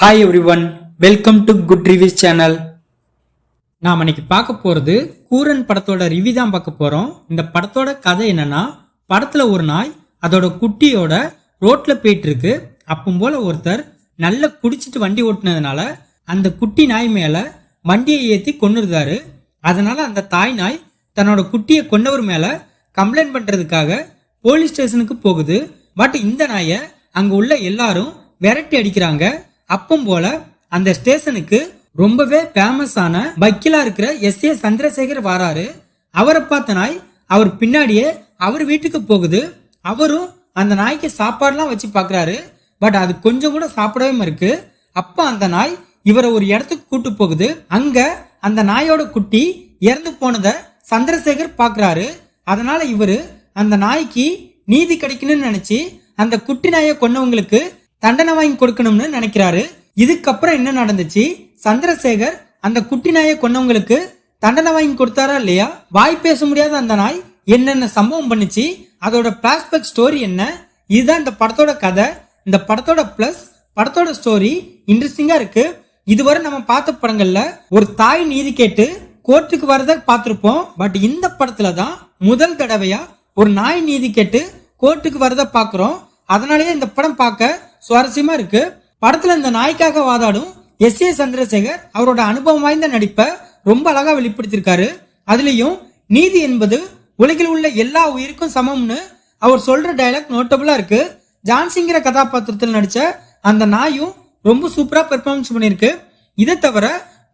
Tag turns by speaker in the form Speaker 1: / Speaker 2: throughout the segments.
Speaker 1: Hi everyone, welcome to good reviews channel. நாம் இன்னைக்கு பார்க்க போறது கூரன் படத்தோட ரிவ்யூ தான் பார்க்க போறோம். இந்த படத்தோட கதை என்னன்னா, படத்துல ஒரு நாய் அதோட குட்டியோட ரோட்ல போயிட்டு இருக்கு. அப்பவும் போல ஒருத்தர் நல்லா குடிச்சிட்டு வண்டி ஓட்டுனதுனால அந்த குட்டி நாய் மேல வண்டியை ஏத்தி கொன்னுருந்தாரு. அதனால அந்த தாய் நாய் தன்னோட குட்டியை கொன்னவர் மேல கம்ப்ளைண்ட் பண்றதுக்காக போலீஸ் ஸ்டேஷனுக்கு போகுது. பட் இந்த நாயை அங்க உள்ள எல்லாரும் விரட்டி அடிக்கிறாங்க. அப்பம் போல அந்த ஸ்டேஷனுக்கு ரொம்பவே ஃபேமஸான வக்கீலா இருக்கிற எஸ்.ஏ. சந்திரசேகர் வராரு. அவரை பார்த்த நாய் அவர் பின்னாடியே அவர் வீட்டுக்கு போகுது. அவரும் அந்த நாய்க்கு சாப்பாடுலாம் வச்சு பாக்குறாரு. பட் அது கொஞ்சம் கூட சாப்பிடவே இருக்கு. அப்ப அந்த நாய் இவரை ஒரு இடத்துக்கு கூட்டு போகுது. அங்க அந்த நாயோட குட்டி இறந்து போனதை சந்திரசேகர் பாக்குறாரு. அதனால இவரு அந்த நாய்க்கு நீதி கிடைக்கணும்னு நினைச்சு அந்த குட்டி நாயை கொன்னவங்களுக்கு தண்டனை வாங்கி கொடுக்கணும்னு நினைக்கிறாரு. இதுக்கப்புறம் என்ன நடந்துச்சு, சந்திரசேகர் அந்த குட்டி நாயை கொன்னவங்களுக்கு தண்டனை வாங்கி கொடுத்தாரா இல்லையா, வாய் பேச முடியாத அந்த நாய் என்னென்ன சம்பவம் பண்ணுச்சு, அதோட பிளாஷ்பேக் ஸ்டோரி என்ன, இதுதான் இந்த படத்தோட கதை. இந்த படத்தோட பிளஸ் படத்தோட ஸ்டோரி இன்ட்ரெஸ்டிங்கா இருக்கு. இதுவரை நம்ம பார்த்த படங்கள்ல ஒரு தாய் நீதி கேட்டு கோர்ட்டுக்கு வரத பார்த்திருப்போம். பட் இந்த படத்துல தான் முதல் தடவையா ஒரு நாய் நீதி கேட்டு கோர்ட்டுக்கு வரத பாக்குறோம். அதனாலேயே இந்த படம் பார்க்க சுவாரஸ்யமா இருக்கு. படத்துல இந்த நாய்க்காக வாதாடும் எஸ்.ஏ. சந்திரசேகர் அவரோட அனுபவம் வாய்ந்த நடிப்பை ரொம்ப அழகா வெளிப்படுத்திருக்காரு. அதுலயும் நீதி என்பது உலகில் உள்ள எல்லா உயிருக்கும் சமம்னு அவர் சொல்ற டயலாக் நோட்டபிளா இருக்கு. ஜான்சிங்கிற கதாபாத்திரத்தில் நடிச்ச அந்த நாயும் ரொம்ப சூப்பரா பெர்ஃபார்மன்ஸ் பண்ணிருக்கு. இதை தவிர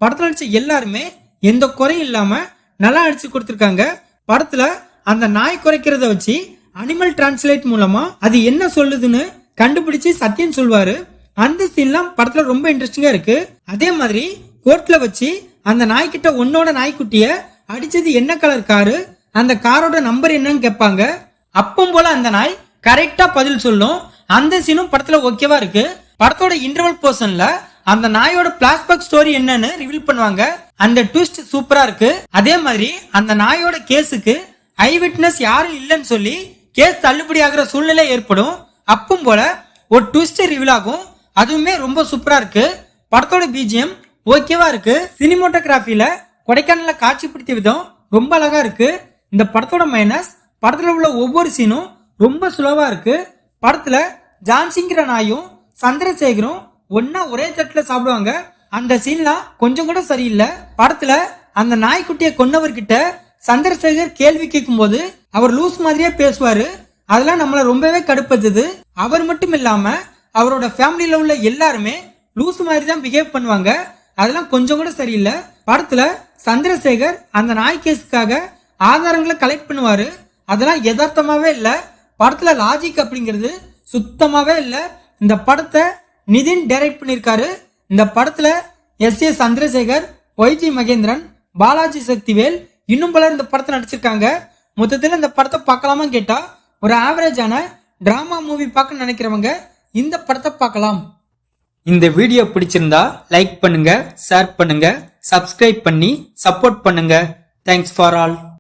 Speaker 1: படத்துல நடிச்ச எல்லாருமே எந்த குறையும் இல்லாம நல்லா நடிச்சு கொடுத்திருக்காங்க. படத்துல அந்த நாய் குறைக்கிறத வச்சு அனிமல் டிரான்ஸ்லேட் மூலமா அது என்ன சொல்லுதுன்னு கண்டுபிடிச்சு சத்தியம் சொல்வாரு. அந்த சீன்லாம் படத்துல ரொம்ப இன்ட்ரெஸ்டிங்கா இருக்கு. அதே மாதிரி கோர்ட்ல வச்சு அந்த நாய்கிட்ட உன்னோட நாய்க்குட்டிய அடிச்சது என்ன கலர் காரு, அந்த காரோட நம்பர் என்னன்னு கேட்பாங்க. அப்பம் போல அந்த நாய் கரெக்டா பதில் சொல்லும். அந்த சீனும் படத்துல ஓகேவா இருக்கு. படத்தோட இன்டர்வல் போர்ஷன்ல அந்த நாயோட பிளாஷ்பேக் ஸ்டோரி என்னன்னு ரிவீல் பண்ணுவாங்க. அந்த ட்விஸ்ட் சூப்பரா இருக்கு. அதே மாதிரி அந்த நாயோட கேஸுக்கு ஐ விட்னஸ் யாரும் இல்லைன்னு சொல்லி கேஸ் தள்ளுபடி ஆகிற சூழ்நிலை ஏற்படும். அப்பவும் போல ஒரு ட்விஸ்ட் ரிவீல் ஆகும். அதுவுமே ரொம்ப சூப்பரா இருக்கு. படத்தோட பிஜிஎம் ஓகேவா இருக்கு. சினிமோட்டோகிராஃபில கொடைக்கானல காட்சிப்படுத்திய விதம் ரொம்ப அழகா இருக்கு. இந்த படத்தோட மைனஸ் படத்துல உள்ள ஒவ்வொரு சீனும் ரொம்ப சுலவா இருக்கு. படத்துல ஜான்சிங்கிற நாயும் சந்திரசேகரும் ஒன்னா ஒரே தட்டுல சாப்பிடுவாங்க. அந்த சீன்லாம் கொஞ்சம் கூட சரியில்லை. படத்துல அந்த நாய்க்குட்டியை கொன்னவர்கிட்ட சந்திரசேகர் கேள்வி கேட்கும் போது அவர் லூஸ் மாதிரியே பேசுவாரு. அதெல்லாம் நம்மள ரொம்பவே கடுப்பது. அவர் மட்டும் இல்லாம அவரோட ஃபேமிலியில உள்ள எல்லாருமே லூஸ் மாதிரி தான் பிஹேவ் பண்ணுவாங்க. அதெல்லாம் கொஞ்சம் கூட சரியில்லை. படத்துல சந்திரசேகர் அந்த நாய் கேஸுக்காக ஆதாரங்களை கலெக்ட் பண்ணுவாரு. அதெல்லாம் யதார்த்தமாவே இல்ல. படத்துல லாஜிக் அப்படிங்கிறது சுத்தமாவே இல்ல. இந்த படத்தை நிதின் டைரக்ட் பண்ணிருக்காரு. இந்த படத்துல எஸ்.ஏ. சந்திரசேகர், ஒய்.ஜி. மகேந்திரன், பாலாஜி சக்திவேல் இன்னும் பலர் இந்த படத்தை நடிச்சிருக்காங்க. மொத்தத்தில் இந்த படத்தை பார்க்கலாமா கேட்டா ஒரு ஆவரேஜான டிராமா மூவி பார்க்க நினைக்கிறவங்க இந்த படத்தை பார்க்கலாம். இந்த வீடியோ பிடிச்சிருந்தா லைக் பண்ணுங்க, ஷேர் பண்ணுங்க, சப்ஸ்கிரைப் பண்ணி சப்போர்ட் பண்ணுங்க. Thanks for all.